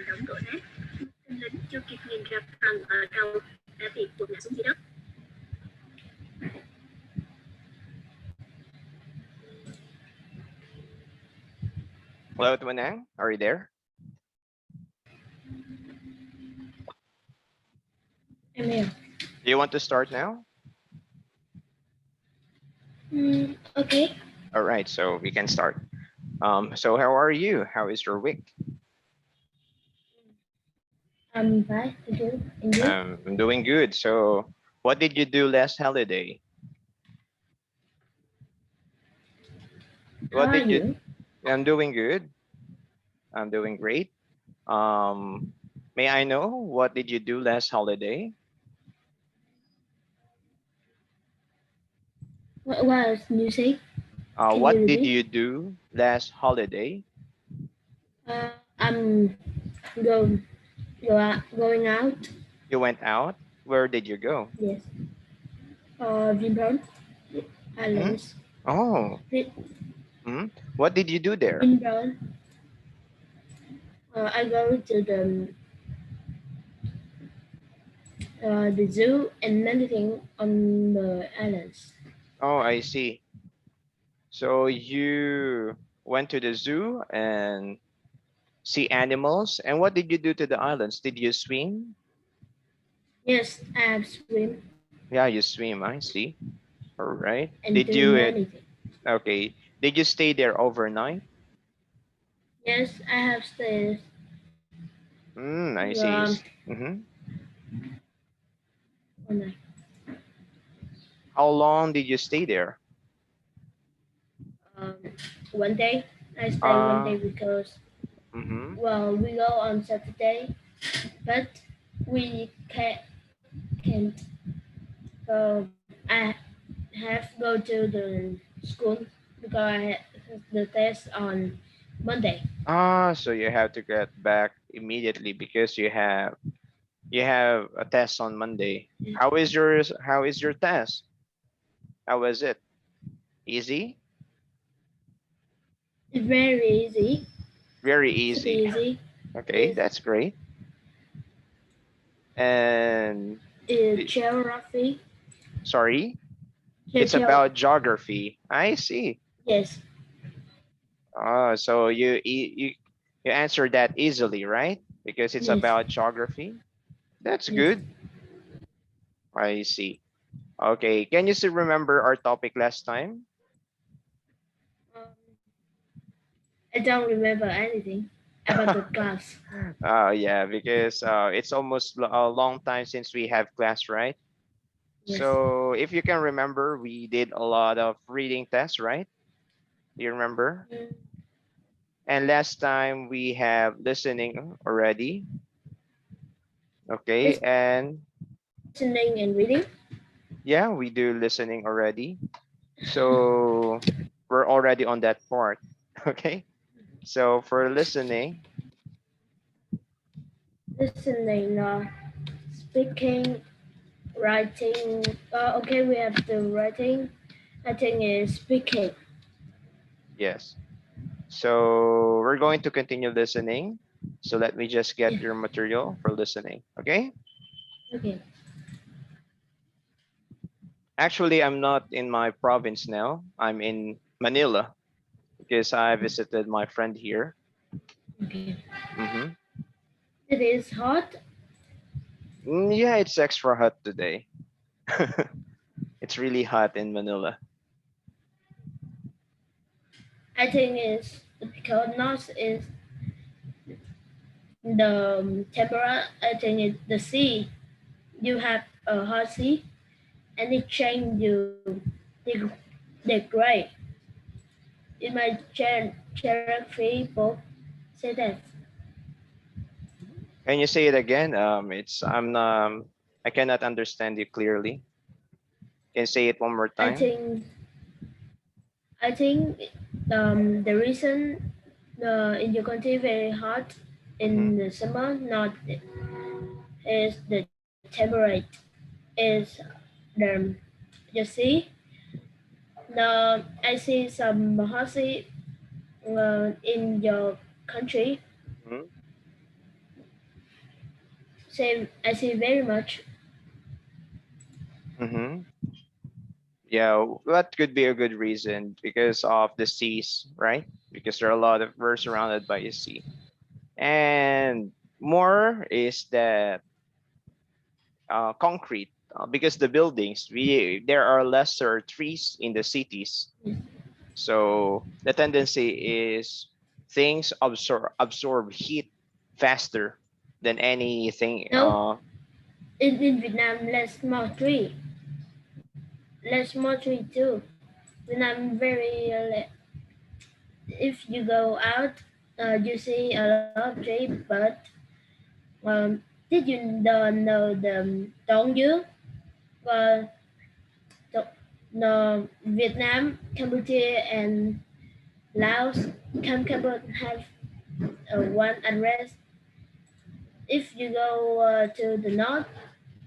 đóng đổ nát. Tên lính chưa kịp nhìn ra phần ở đầu đã bị tuột ngã xuống dưới đất. Hello, Tuấn, are you there? I'm here. Do you want to start now? Okay. All right, so we can start. So how are you? How is your week? I'm fine. Thank you. And you? I'm doing good. So what did you do last holiday? How What are did you? you? I'm doing good. I'm doing great. May I know what did you do last holiday? What was music? Can What you did repeat? you do last holiday? I'm going out. You went out. Where did you go? Yes. Vinpearl Hmm? Islands. Oh, what did you do there? Vinpearl. I go to the zoo and anything on the islands. Oh, I see. So you went to the zoo and see animals. And what did you do to the islands? Did you swim? Yes, I have swim Yeah, you swim. I see. All right. and Did do you? many things. Okay. Did you stay there overnight? Yes, I have stayed I see. one night. How long did you stay there? Um, one day. I stay one Uh, day because mm-hmm. well we go on Saturday, but we can't go. I have go to the school because I have the test on Monday. So you have to get back immediately because you have a test on Monday. How is your test? How was it? Easy? It's very easy. Very Super easy. easy. Okay, It's, that's great. And geography. sorry, it's about geography. I see. Yes. So you answered that easily, right? Because it's Yes. about geography. That's Yes. good. I see. Okay, can you still remember our topic last time? Um, I don't remember anything about the class. Yeah, because it's almost a long time since we have class, right? Yes. So if you can remember, we did a lot of reading tests, right? Do you remember? And last time we have listening already. Okay, and Listening and reading. yeah, we do listening already. So we're already on that part. Okay. So for listening, Listening, speaking, writing. Okay, we have the writing. I think is speaking. yes. So we're going to continue listening. So let me just get Yeah. your material for listening. Okay. Okay. Actually, I'm not in my province now. I'm in Manila because I visited my friend here. Okay. Mm-hmm. It is hot. Yeah, it's extra hot today. It's really hot in Manila. I think is because north is the temperature. I think it's the sea. You have a hot sea, and it change you the gray. In my geography book, say that. Can you say it again? I cannot understand you clearly. Can you say it one more I time? think I think the reason in your country very hot Mm-hmm. in the summer not is the temperature is the you see I see some hot sea in your country. Mm-hmm. I say very much. Mm-hmm. Yeah, that could be a good reason because of the seas, right? Because there are a lot of we're surrounded by a sea. And more is that concrete because the buildings we there are lesser trees in the cities, so the tendency is things absorb heat faster than anything. No, in Vietnam, less more tree too. Vietnam very if you go out, you see a lot of tree, but did you know the Đông Dương? Well, no, Vietnam, Cambodia, and Laos can have one address. If you go to the north,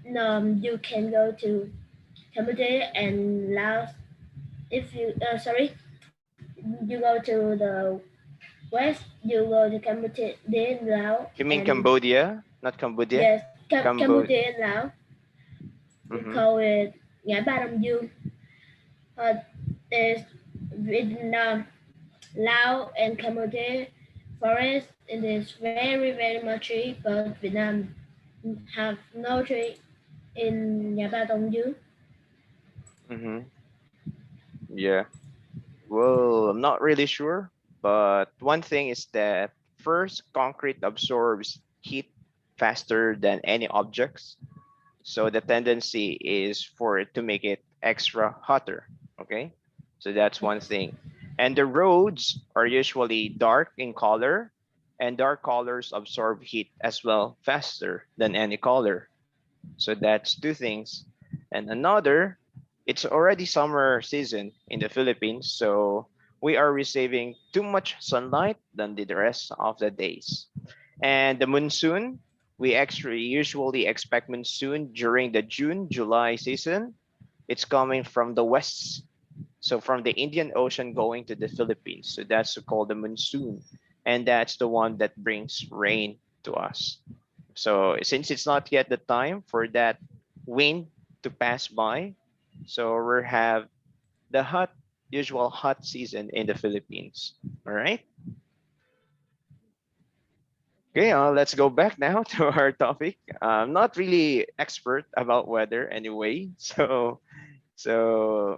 you can go to Cambodia and Laos. If you you go to the west, you go to Cambodia, then Laos, You mean and Cambodia, not Cambodia? yes, Cambodia and Laos. We Mm-hmm. call it ngã ba Đông Dương. There's Vietnam, Laos, and Cambodia forest. It is very much tree, but Vietnam have no tree in ngã ba Đông Dương. Mm-hmm. Yeah, well, I'm not really sure, but one thing is that first, concrete absorbs heat faster than any objects. So the tendency is for it to make it extra hotter. Okay. So that's one thing. And the roads are usually dark in color, and dark colors absorb heat as well faster than any color. So that's two things. And another, it's already summer season in the Philippines. So we are receiving too much sunlight than the rest of the days. And the monsoon, we actually usually expect monsoon during the June, July season. It's coming from the west, so from the Indian Ocean going to the Philippines. So that's called the monsoon. And that's the one that brings rain to us. So since it's not yet the time for that wind to pass by, so we have the usual hot season in the Philippines. All right. Okay, let's go back now to our topic. I'm not really expert about weather anyway, so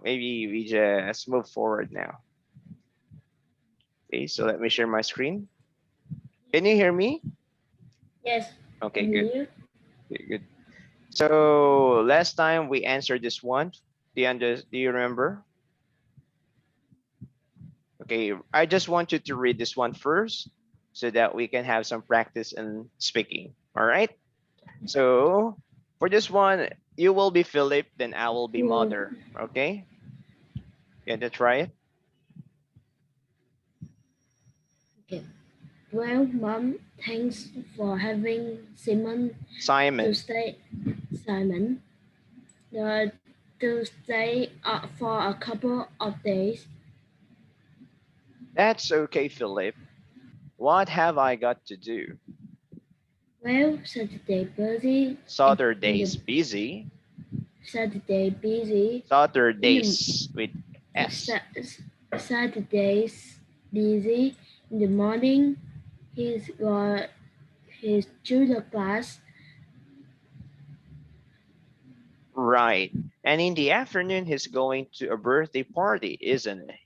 maybe we just move forward now. Okay, so let me share my screen. Can you hear me? Yes, Okay, and good. you? Okay, good. So last time we answered this one. Do you remember? Okay, I just want you to read this one first so that we can have some practice in speaking. All right. So for this one, you will be Philip, then I will be Well, mother. Okay. Can you try it? okay. Well, Mom, thanks for having to Simon. stay, Simon, uh, to stay for a couple of days. That's okay, Philip. What have I got to do? Well, Saturday busy in Saturday's the busy. Saturday busy in the Saturdays with S. Sa- Saturday's busy in the morning. He's got his judo class. Right. And in the afternoon, he's going to a birthday party, isn't it?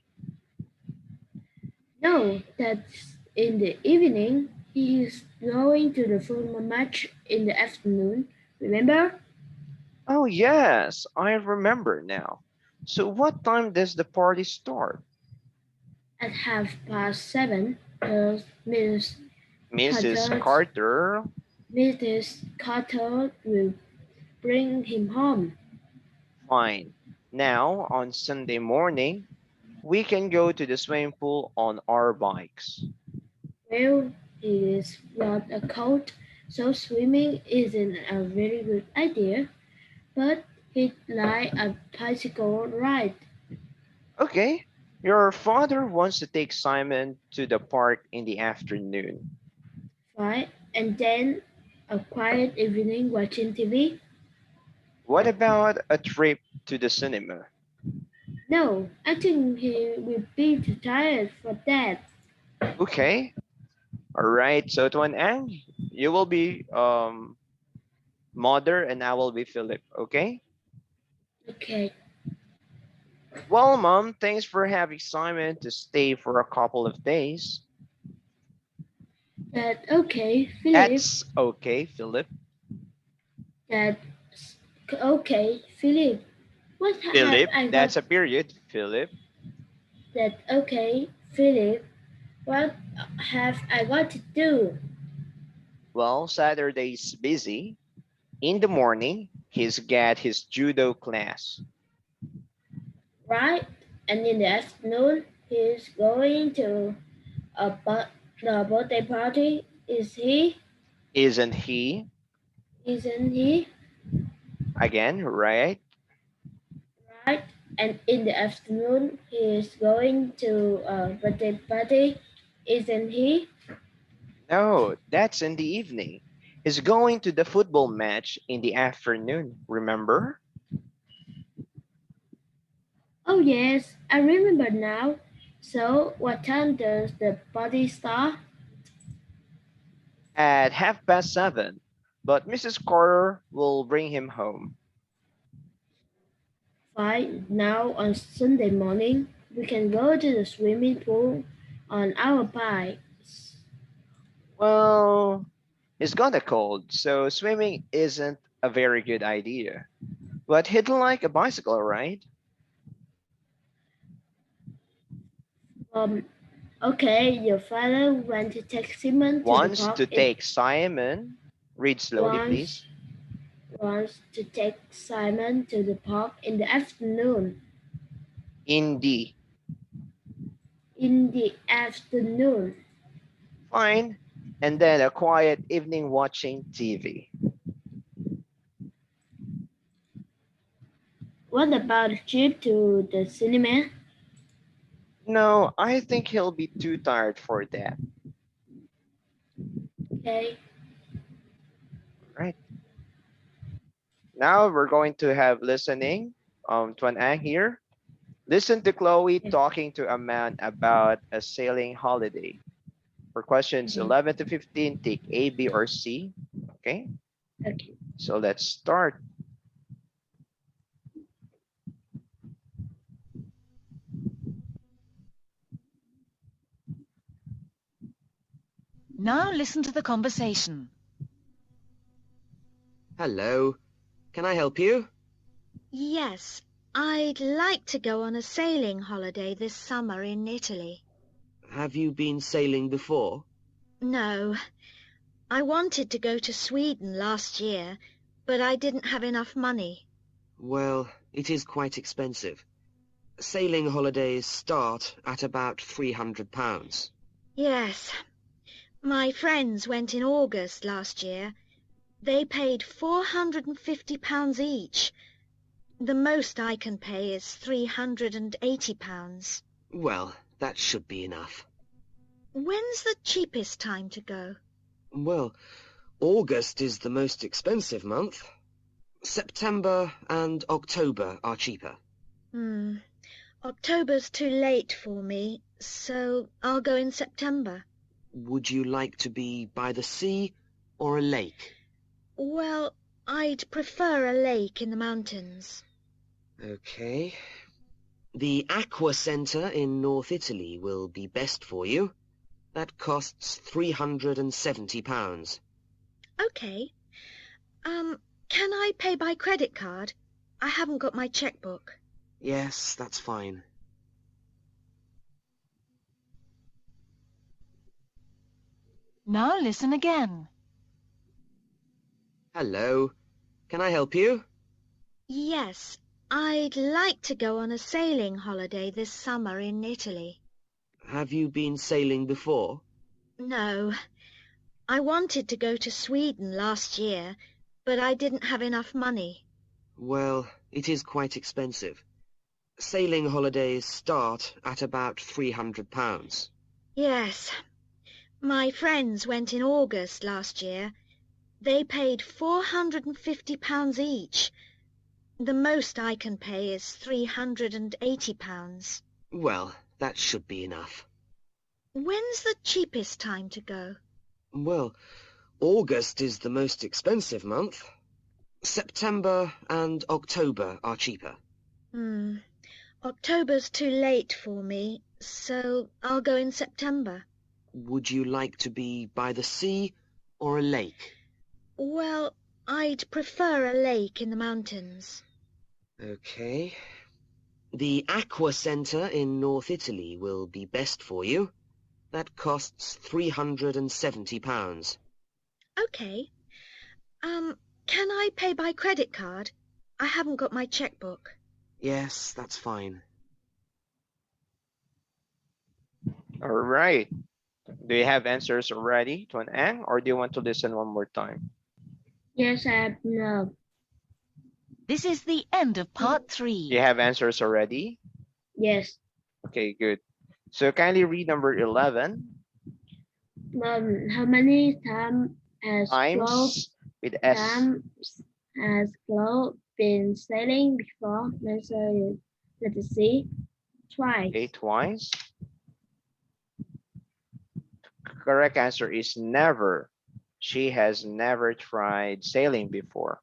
No, that's in the evening. He is going to the football match in the afternoon. Remember? Oh, yes, I remember now. So what time does the party start? At 7:30, Miss Mrs. Carter, Carter. Mrs. Carter will bring him home. Fine. Now, on Sunday morning, we can go to the swimming pool on our bikes. Well, he is got a cold, so swimming isn't a very good idea, but he'd like a bicycle ride. Okay. Your father wants to take Simon to the park in the afternoon. Right? And then A quiet evening watching TV? What about a trip to the cinema? No, I think he will be too tired for that. Okay. All right. So Tuan Ang, you will be Mother and I will be Philip. Okay. Okay, Well, Mom, thanks for having Simon to stay for a couple of days. Philip. That's okay, Philip. That's okay, Philip. What have Philip, I got? that's a period. Philip. That okay, Philip. What have I got to do? Well, Saturday's busy. In the morning, he's got his judo class. Right? And in the afternoon, he's going to a the birthday party. Is he? Isn't he? Isn't he? Again, right? Right? And in the afternoon, he is going to a birthday party. Isn't he? No, that's in the evening. He's going to the football match in the afternoon, remember? Oh yes, I remember now. So what time does the party start? At 7:30. But Mrs. Carter will bring him home. Fine. Now on Sunday morning, we can go to the swimming pool on our bikes. Well, it's gonna cold, so swimming isn't a very good idea. But he'd like a bicycle, right? Um, okay, your father went to take Simon to the Wants park to take Simon. Read slowly, wants please. wants to take Simon to the park in the afternoon. In the In the afternoon. fine. And then a quiet evening watching TV. What about a trip to the cinema? No, I think he'll be too tired for that. Okay. Right. Now we're going to have listening to an Ang here. Listen to Chloe talking to a man about a sailing holiday. For questions Mhm. 11 to 15, take A, B, or C. Okay, Okay. so let's start. Now listen to the conversation. Hello, can I help you? Yes, I'd like to go on a sailing holiday this summer in Italy. Have you been sailing before? No, I wanted to go to Sweden last year, but I didn't have enough money. Well, it is quite expensive. Sailing holidays start at about £300. Yes, my friends went in August last year. They paid £450 each. The most I can pay is £380. Well, that should be enough. When's the cheapest time to go? Well, August is the most expensive month. September and October are cheaper. October's too late for me, so I'll go in September. Would you like to be by the sea or a lake? Well, I'd prefer a lake in the mountains. Okay. The Aqua Centre in North Italy will be best for you. That costs £370. Okay. Can I pay by credit card? I haven't got my checkbook. Yes, that's fine. Now listen again. Hello, can I help you? Yes, I'd like to go on a sailing holiday this summer in Italy. Have you been sailing before? No, I wanted to go to Sweden last year, but I didn't have enough money. Well, it is quite expensive. Sailing holidays start at about £300. Yes, my friends went in August last year. They paid £450 each. The most I can pay is £380. Well, that should be enough. When's the cheapest time to go? Well, August is the most expensive month. September and October are cheaper. October's too late for me, so I'll go in September. Would you like to be by the sea or a lake? Well, I'd prefer a lake in the mountains. Okay. The Aqua Centre in North Italy will be best for you. That costs £370. Okay. Can I pay by credit card? I haven't got my checkbook. Yes, that's fine. All right. Do you have answers already, Tuấn Anh, or do you want to listen one more time? Yes, I have no. This is the end of part Do 3. you have answers already? Yes. Okay, good. So kindly read number 11. How many times has Times with S. Claude been sailing before? Answer is letter C. Twice. Okay, twice. Correct answer is never. She has never tried sailing before.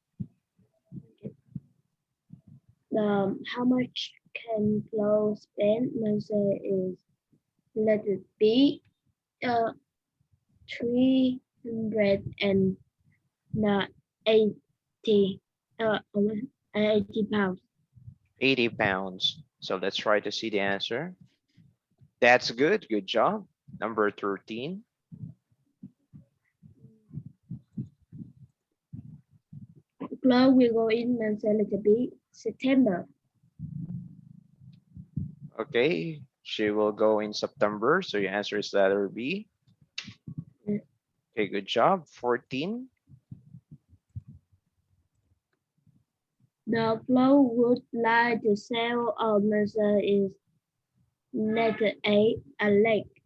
How much can Claude spend? Answer is letter B. 380 80 pounds. 80 pounds. So let's try to see the answer. That's good. Good job. Number 13. Claude will go in answer letter B. September. Okay, she will go in September. So your answer is letter B. Yes. Okay, good job. 14. The Claude would like to sail on answer is letter A. A lake.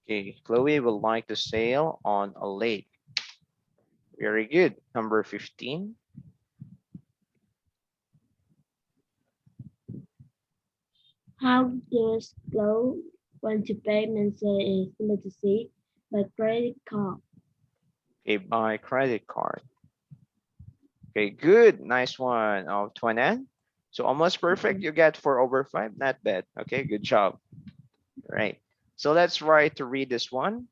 Okay, Chloe would like to sail on a lake. Very good. Number 15. How does Claude want to pay? Answer is letter C. By credit card. Okay, by credit card. Okay, good. Nice one. Oh, Tuấn. So almost perfect. You get 4 over 5. Not bad. Okay, good job. Right. So let's try to read this one.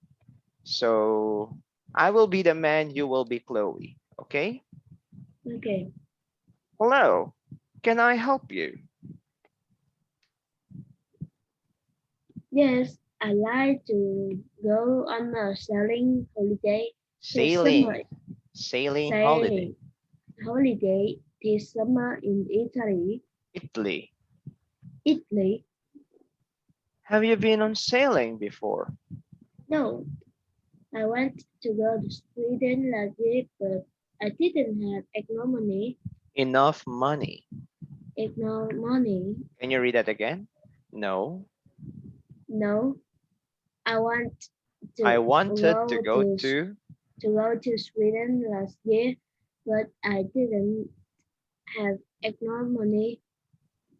So I will be the man, you will be Chloe. Okay. Okay. Hello. Can I help you? Yes, I like to go on a sailing holiday. Sailing. Sailing holiday. Holiday this summer in Italy. Italy. Italy. Have you been on sailing before? No, I want to go to Sweden last year, but I didn't have enough money. Enough money. Enough money. Can you read that again? No. No, I wanted I wanted to go to Sweden last year, but I didn't have enough money.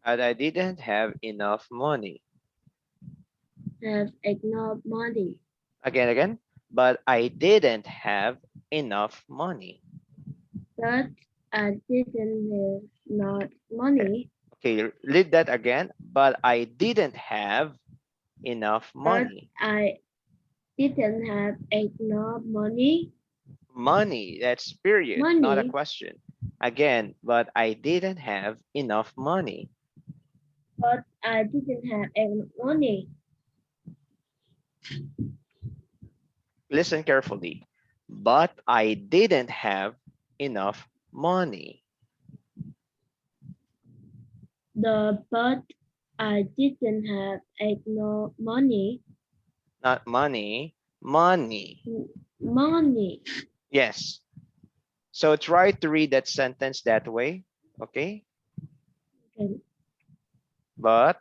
and I didn't have enough money. Again. But I didn't have enough money. But I didn't have enough money. Okay, read that again. But I didn't have enough money. But I didn't have enough money. Money, that's period, not a question. Again, but I didn't have enough money. But I didn't have enough money. Listen carefully. But I didn't have enough money. But I didn't have enough money. Not money, money. Money. Yes. So try to read that sentence that way. Okay. Okay. But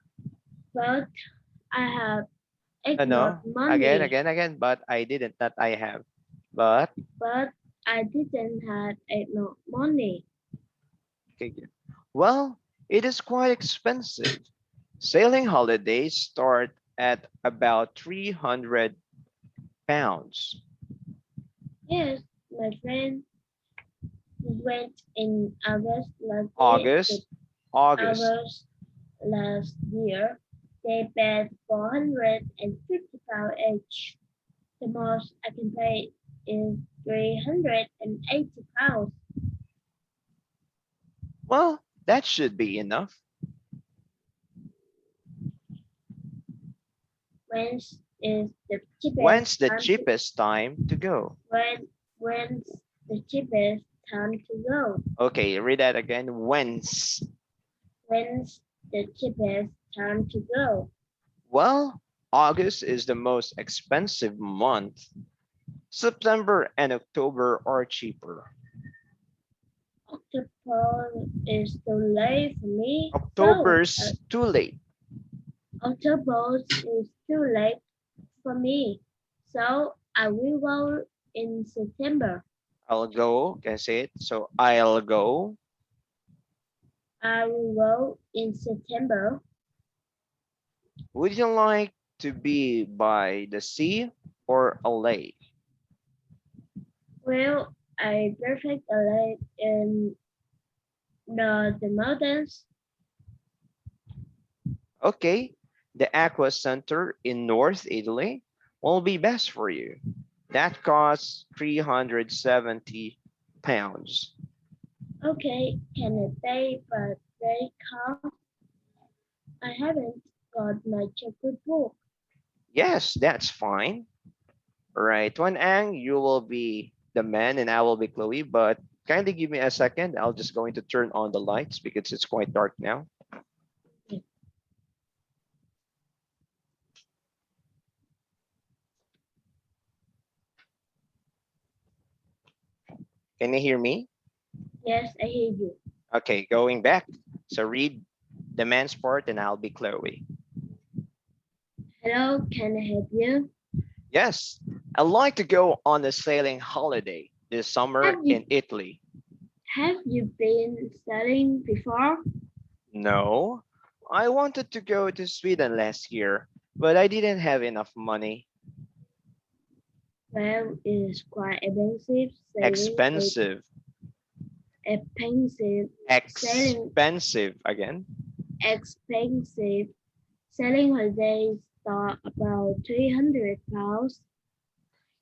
I have enough no, money. again. But I didn't, not I have. But I didn't have enough money. Okay, good. Well, it is quite expensive. Sailing holidays start at about 300 pounds. Yes, my friend went in August, August. August last year. They paid 450 pounds each. The most I can pay is 380 pounds. Well, that should be enough. When is the When's cheapest the time cheapest time to go? when's the cheapest time to go? Okay, read that again. When's? When's the cheapest time to go? Well, August is the most expensive month. September and October are cheaper. October is too late for me. October's too late. October is too late for me. So I will go in September. I'll go. Can I say it? So I'll go. I will go in September. Would you like to be by the sea or a lake? Well, I prefer a lake in the mountains. Okay, the Aqua Center in North Italy will be best for you. That costs 370 pounds. Okay, can I pay by credit card? I haven't got my checkbook. Yes, that's fine. All right, Tuan Ang, you will be the man and I will be Chloe, but kindly give me a second. I'll just going to turn on the lights because it's quite dark now. Can you hear me? Yes, I hear you. Okay, going back. So read the man's part and I'll be Chloe. Hello, can I help you? Yes, I'd like to go on a sailing holiday this summer Have you- in Italy. Have you been sailing before? No, I wanted to go to Sweden last year, but I didn't have enough money. Well, it is quite expensive Expensive. expensive sailing Expensive again. expensive sailing holidays start about 300 pounds.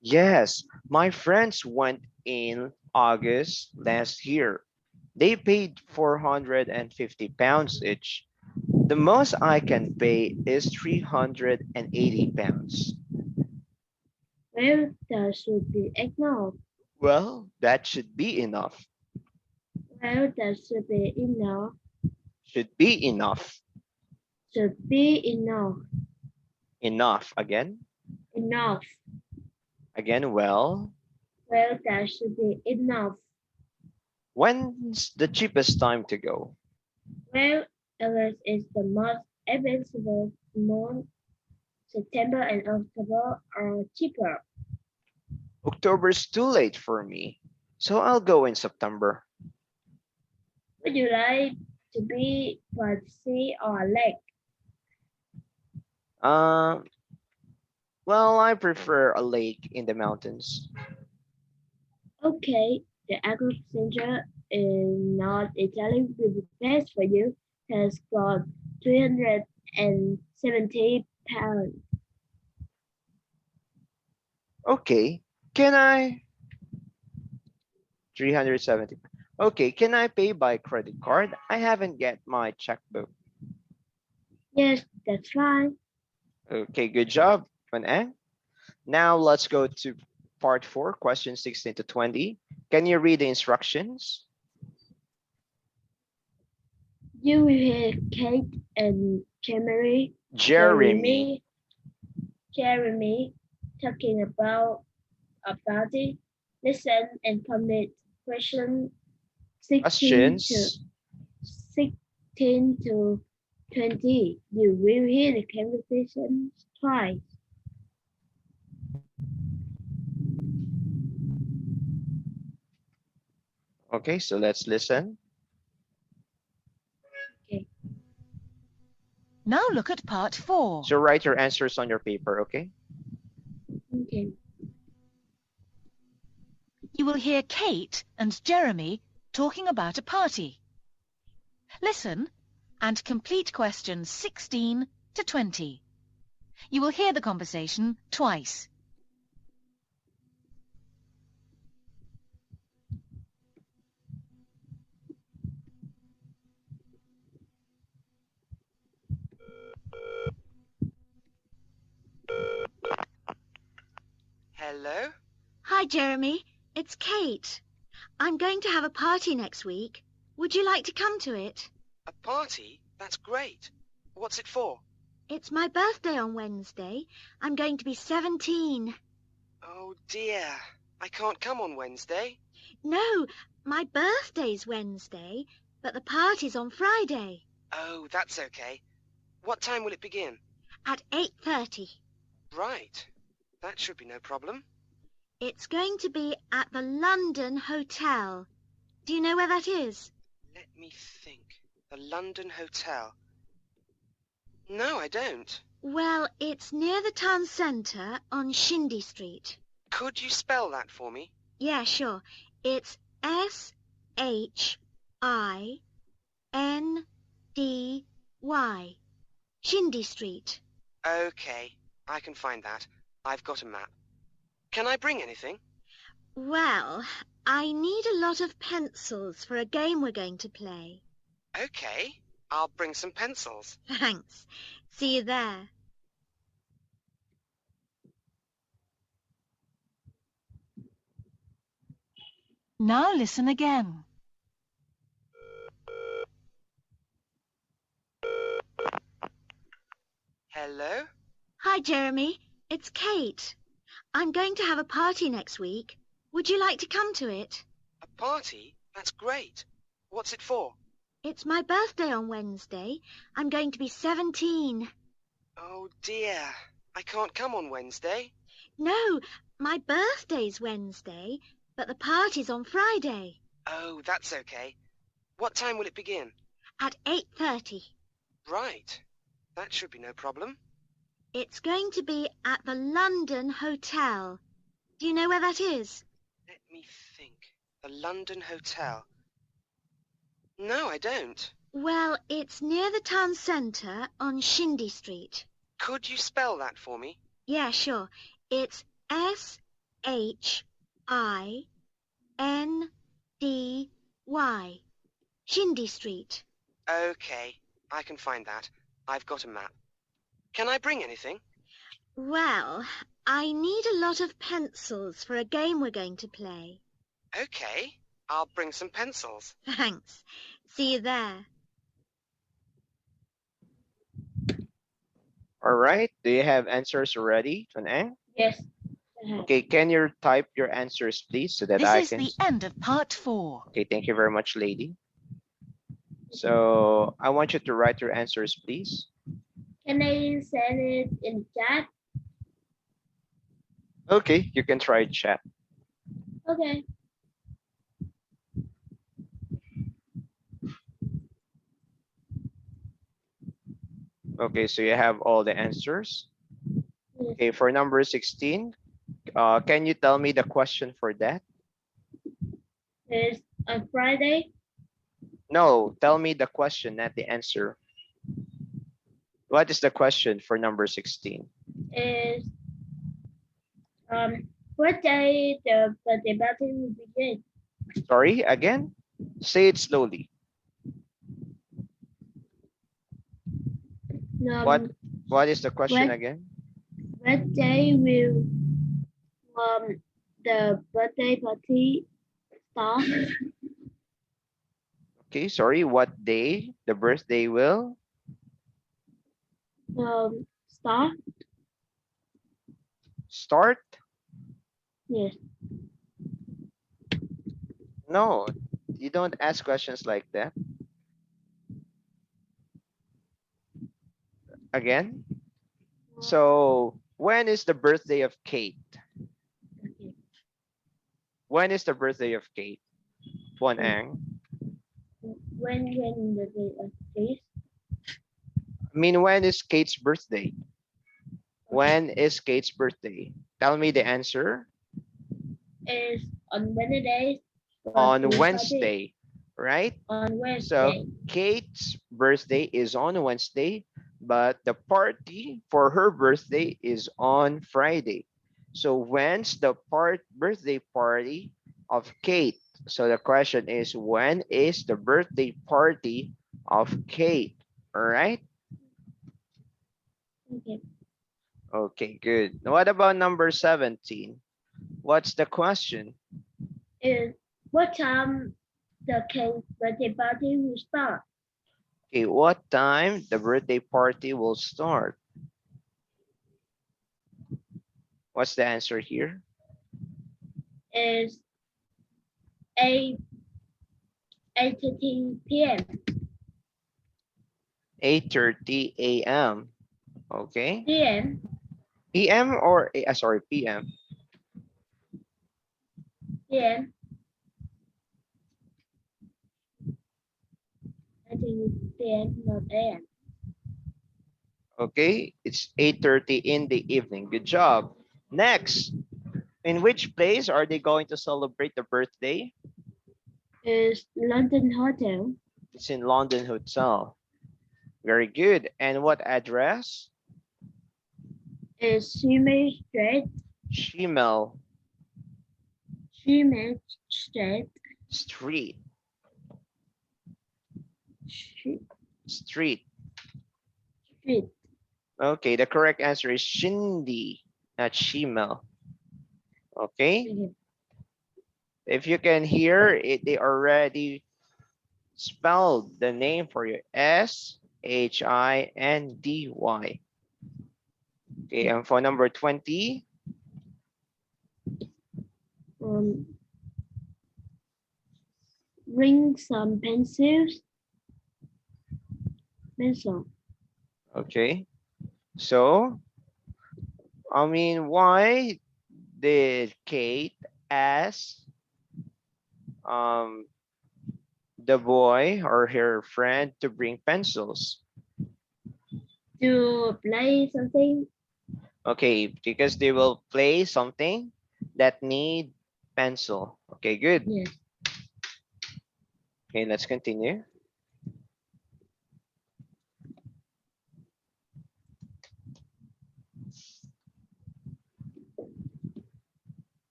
Yes, my friends went in August last year. They paid 450 pounds each. The most I can pay is 380 pounds. Well, that should be enough. Well, that should be enough. Well, that should be enough. Should be enough. Should be enough. Enough again. Enough. Again, well, Well, that should be enough. when's the cheapest time to go? Well, August is the most expensive month. September and October are cheaper. October's too late for me, so I'll go in September. Would you like to be by the sea or a lake? Well, I prefer a lake in the mountains. Okay, the agriculture in North Italy will be best for you. Has got 370 pounds. Okay, can I? 370. Okay, can I pay by credit card? I haven't get my checkbook. Yes, that's fine. Okay, good job, An. Now let's go to part 4, question 16 to 20. Can you read the instructions? You will hear Kate and Jeremy. Jeremy talking about it. Listen and complete question 16 to 20. You will hear the conversation twice. Okay, so let's listen. Okay. Now look at part 4. So write your answers on your paper, okay? Okay. You will hear Kate and Jeremy talking about a party. Listen and complete questions 16 to 20. You will hear the conversation twice. Hello? Hi, Jeremy. It's Kate. I'm going to have a party next week. Would you like to come to it? A party? That's great. What's it for? It's my birthday on Wednesday. I'm going to be 17. Oh dear. I can't come on Wednesday. No, my birthday's Wednesday, but the party's on Friday Oh, that's okay. What time will it begin? at 8:30. Right. That should be no problem. It's going to be at the London Hotel. Do you know where that is? Let me think. The London Hotel. No, I don't. Well, it's near the town centre on Shindy Street. Could you spell that for me? Yeah, sure. It's Shindy. Shindy Street. Okay, I can find that. I've got a map. Can I bring anything? Well, I need a lot of pencils for a game we're going to play. Okay, I'll bring some pencils. Thanks. See you there. Now listen again. Hello? Hi, Jeremy. It's Kate. I'm going to have a party next week. Would you like to come to it? A party? That's great. What's it for? It's my birthday on Wednesday. I'm going to be 17. Oh dear. I can't come on Wednesday. No, my birthday's Wednesday, but the party's on Friday Oh, that's okay. What time will it begin? at 8:30. Right. That should be no problem. It's going to be at the London Hotel. Do you know where that is? Let me think. The London Hotel. No, I don't. Well, it's near the town centre on Shindy Street. Could you spell that for me? Yeah, sure. It's Shindy. Shindy Street. Okay, I can find that. I've got a map. Can I bring anything? Well, I need a lot of pencils for a game we're going to play. Okay, I'll bring some pencils. Thanks. See you there. All right, do you have answers already, Tuan? Yes. I have. Okay, can you type your answers, please, so that This I is can... the end of part 4. Okay, thank you very much, lady. So I want you to write your answers, please. Can I send it in chat? Okay, you can try chat. Okay. Okay, so you have all the answers. Yes. Okay, for number 16, can you tell me the question for that? It's on Friday. No, tell me the question, not the answer. What is the question for number 16? Is what day the birthday party will begin? Sorry, again? Say it slowly. What is the question what- again? What day will the birthday party start? Okay, sorry, what day the birthday will? Start? Start? Yes. No, you don't ask questions like that. Again? So, when is the birthday of Kate? Okay. When is the birthday of Kate? Tuấn Ang? When the day of this I mean, when is Kate's birthday? When is Kate's birthday? Tell me the answer. is on Wednesday. On Wednesday, right? On Wednesday. So Kate's birthday is on Wednesday, but the party for her birthday is on Friday. So when's the birthday party of Kate? So the question is, when is the birthday party of Kate? All right. Okay. Okay, good. What about number 17? What's the question? Is what time the Kate's birthday party will start? Okay, what time the birthday party will start? What's the answer here? Is 8:30 p.m. 8:30 a.m. Okay. p.m. PM or sorry, PM. p.m. I think it's p.m. not a.m. Okay, it's 8:30 in the evening. Good job. Next, in which place are they going to celebrate the birthday? Is London Hotel. It's in London Hotel. Very good. And what address? Is Shimei Street. Shimel Shimei Street. Street. Street. Street. Street. Okay, the correct answer is Shindy, not Shimel. Okay. If you can hear it, they already spelled the name for you. S-H-I-N-D-Y. Okay, and for number 20. Bring some pencils. Pencil. Okay. So, I mean, why did Kate ask the boy or her friend to bring pencils? To play something. Okay, because they will play something that need pencil. Okay, good. Yes. Okay, let's continue.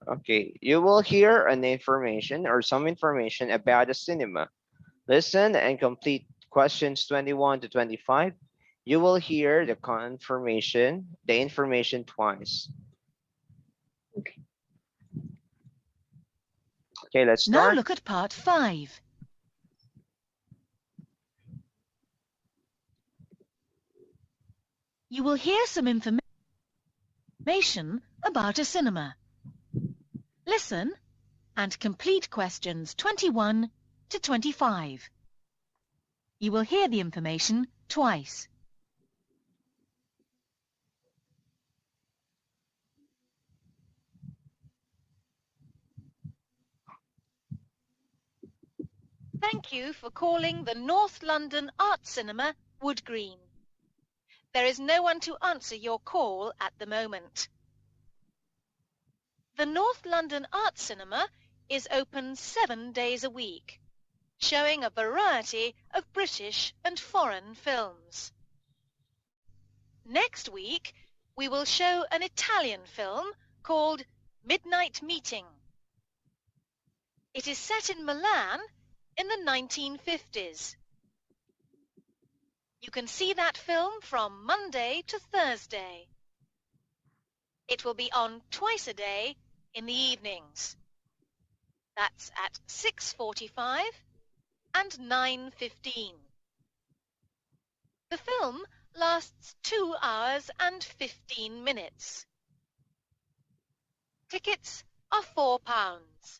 Okay, you will hear an information or some information about the cinema. Listen and complete questions 21 to 25. You will hear the information twice. Okay. Okay, let's Now start. look at part 5. You will hear some information about a cinema. Listen and complete questions 21 to 25. You will hear the information twice. Thank you for calling the North London Art Cinema, Wood Green. There is no one to answer your call at the moment. The North London Art Cinema is open 7 days a week, showing a variety of British and foreign films. Next week, we will show an Italian film called Midnight Meeting. It is set in Milan in the 1950s. You can see that film from Monday to Thursday. It will be on twice a day in the evenings. That's at 6:45 and 9:15. The film lasts 2 hours and 15 minutes. Tickets are £4,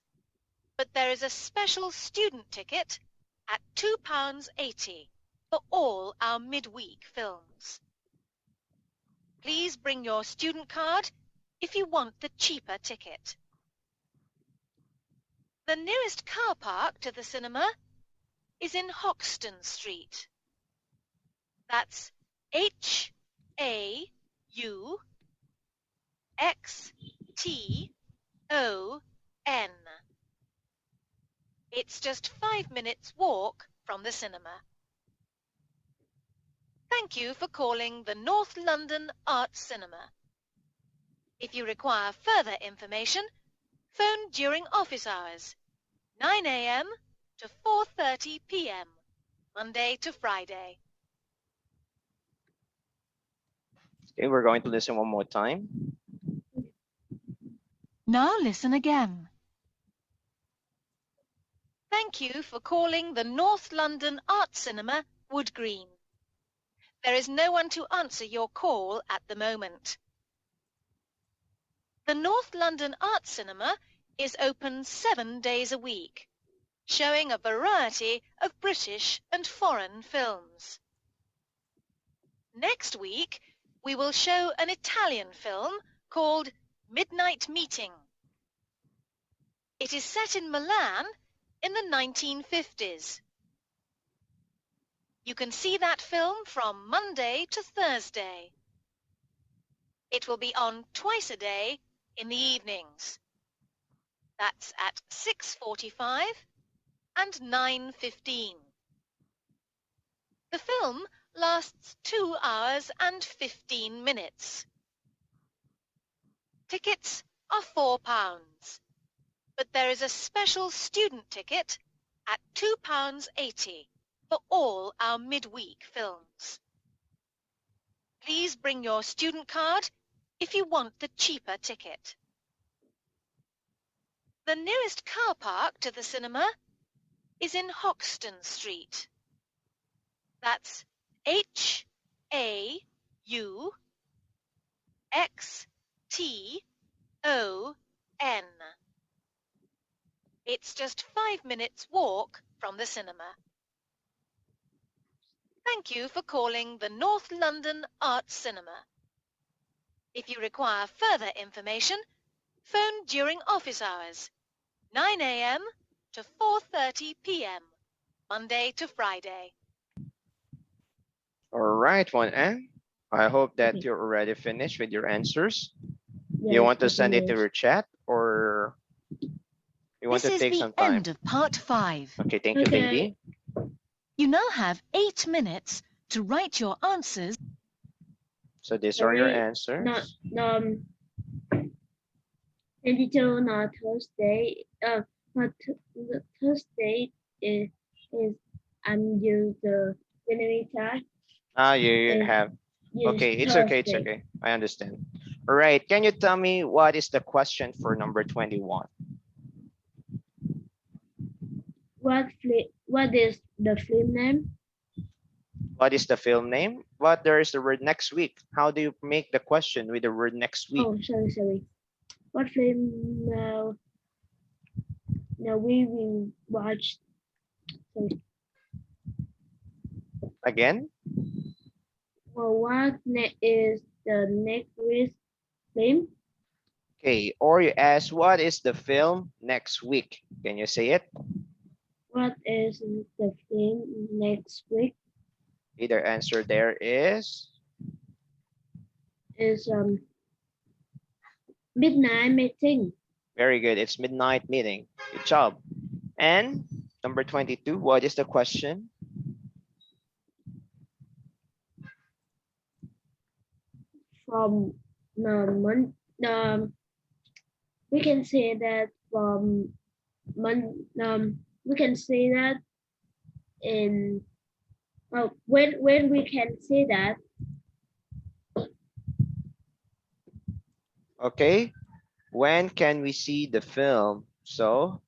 but there is a special student ticket at £2.80 for all our midweek films. Please bring your student card if you want the cheaper ticket. The nearest car park to the cinema is in Hoxton Street. That's Hauxton. It's just 5 minutes walk from the cinema. Thank you for calling the North London Arts Cinema. If you require further information, phone during office hours, 9 a.m. to 4:30 p.m., Monday to Friday. Okay, we're going to listen one more time. Now listen again. Thank you for calling the North London Arts Cinema, Wood Green. There is no one to answer your call at the moment. The North London Arts Cinema is open 7 days a week, showing a variety of British and foreign films. Next week, we will show an Italian film called Midnight Meeting. It is set in Milan in the 1950s. You can see that film from Monday to Thursday. It will be on twice a day in the evenings. That's at 6:45 and 9:15. The film lasts 2 hours and 15 minutes. Tickets are £4, but there is a special student ticket at £2.80 for all our midweek films. Please bring your student card if you want the cheaper ticket. The nearest car park to the cinema is in Hoxton Street. That's Hauxton. It's just 5 minutes walk from the cinema. Thank you for calling the North London Arts Cinema. If you require further information, phone during office hours, 9 a.m. to 4:30 p.m., Monday to Friday. All right, 1N. I hope that Okay. you're already finished with your answers. Yes, You want to I send it to finished. your chat, or you want This to is take the some time? end of part 5. Okay, thank you, Okay. baby. You now have 8 minutes to write your answers. So these are your Sorry, answers. Not 22, not Thursday. Thursday is I'm use the binary time. You Is have. use Okay, it's Thursday. okay, it's okay. I understand. All right, can you tell me what is the question for number 21? What is the film name? What is the film name? But there is the word next week. How do you make the question with the word next week? Oh, sorry. What film now we will watch? Sorry. Again? Well, what is the next week's film? Okay, or you ask, what is the film next week? Can you say it? What is the film next week? Either answer there is Is Midnight Meeting. very good. It's Midnight Meeting. Good job. And number 22, what is the question? From we can say that from we can say that in when we can say that Okay, when can we see the film? So,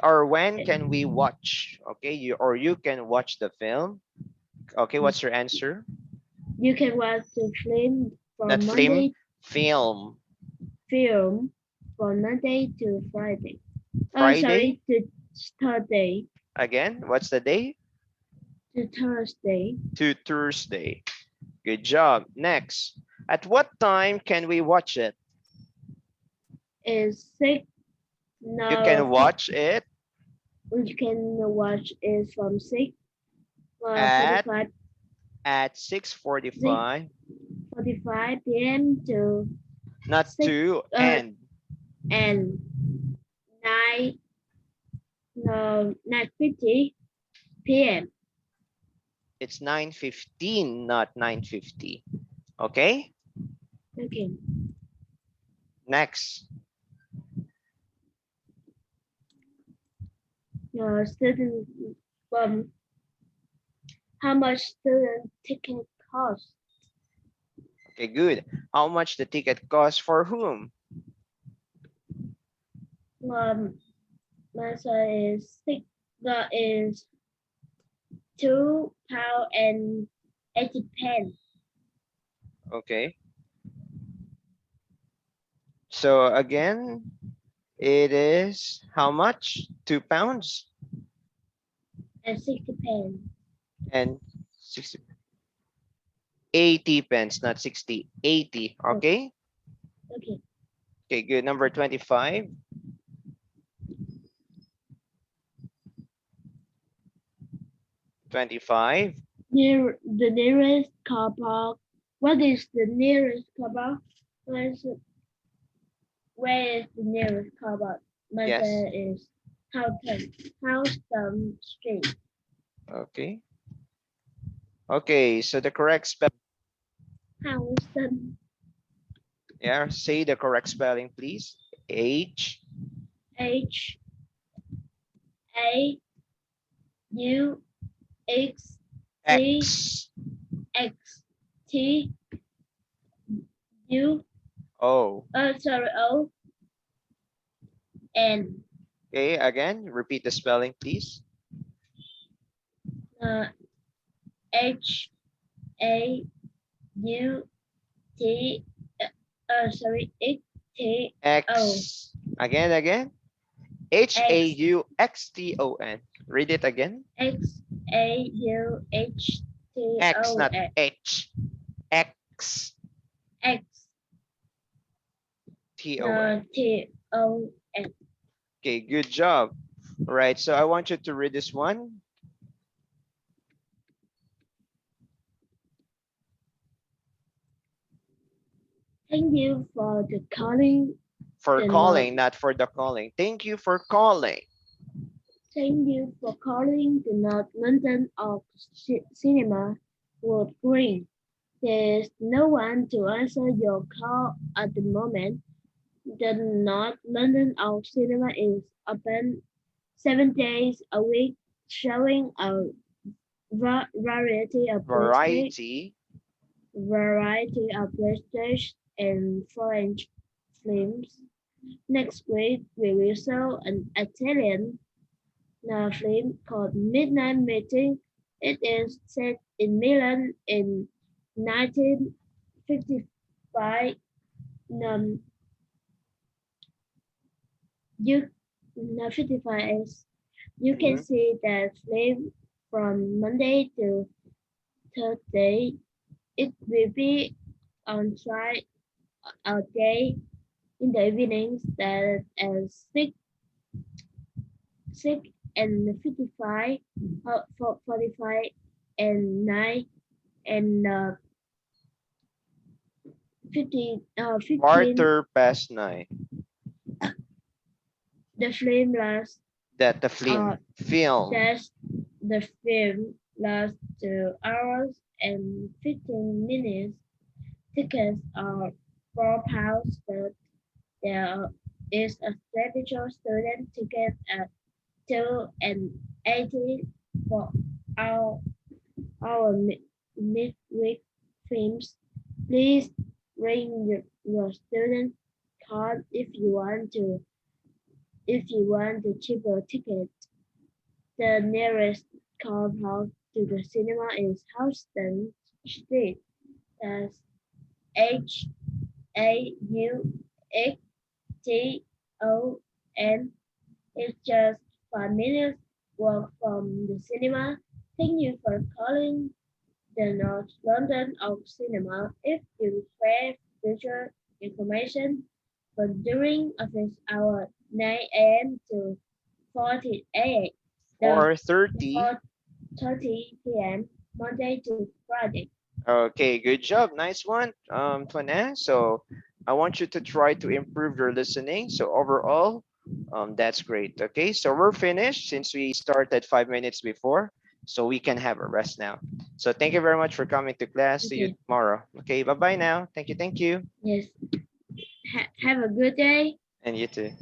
or when can we watch? Okay, you can watch the film. Okay, what's your answer? you can watch the film from Not Monday film. film from Monday to Friday. Friday? Sorry, to Thursday Again, what's the day? to Thursday. To Thursday. Good job. Next, at what time can we watch it? Is 6 No, You can watch it you can watch it from 6 at 45 6:45, 45 p.m. to not 6 to end. and 9 no 9:50 p.m. It's 9:15, not 9:50. Okay, Okay. next. Student how much student ticket cost? Okay, good. How much the ticket cost for whom? My answer is six. That is £2.80. Okay. So again, it is how much? £2 and 60 pence. and 60. 80 pence, not 60, 80. Okay. Okay. Okay, good. Number 25. 25. Near the nearest car park. What is the nearest car park? Where is the nearest car park? My Yes. answer is Houston Street. Okay. Okay, so the correct spell. Houston. Yeah, say the correct spelling, please. H H A U X T X X T U O. O N Okay, again, repeat the spelling, please. H A U T X T X. Again. HAUXTON. Read it again. X A U H T X, O not N H. X X TON. T O N. Okay, good job. All right, so I want you to read this one. Thank you for the calling. For The calling, not for the calling. Thank you for calling. Thank you for calling the North London of Cinema Wood Green. There's no one to answer your call at the moment. The North London of Cinema is open 7 days a week, showing a variety of Variety. British and foreign films. Next week, we will show an Italian film called Midnight Meeting. It is set in Milan in 1955. You 55 is you can Mhm. see the film from Monday to Thursday. It will be on site a day in the evenings that is 6 and 55, 45 and 9 and 15. 9:15. The film lasts That the film. the film lasts 2 hours and 15 minutes. Tickets are £4, but there is a special student ticket at 2.80 for our midweek films. Please bring your student card if you want the cheaper ticket. The nearest car park to the cinema is Houston Street. That's HAUXTON. It's just 5 minutes walk from the cinema. Thank you for calling the North London of Cinema. If you require future information for during office hours, 9 a.m. to 40 a.m. 4:30. 4:30 p.m. Monday to Friday. Okay, good job. Nice one, Tuấn. So I want you to try to improve your listening. So overall, that's great. Okay, so we're finished since we started 5 minutes before. So we can have a rest now. So thank you very much for coming to class. See you Okay. tomorrow. Okay, bye-bye now. Thank you, thank you. Yes. Have a good day. And you too.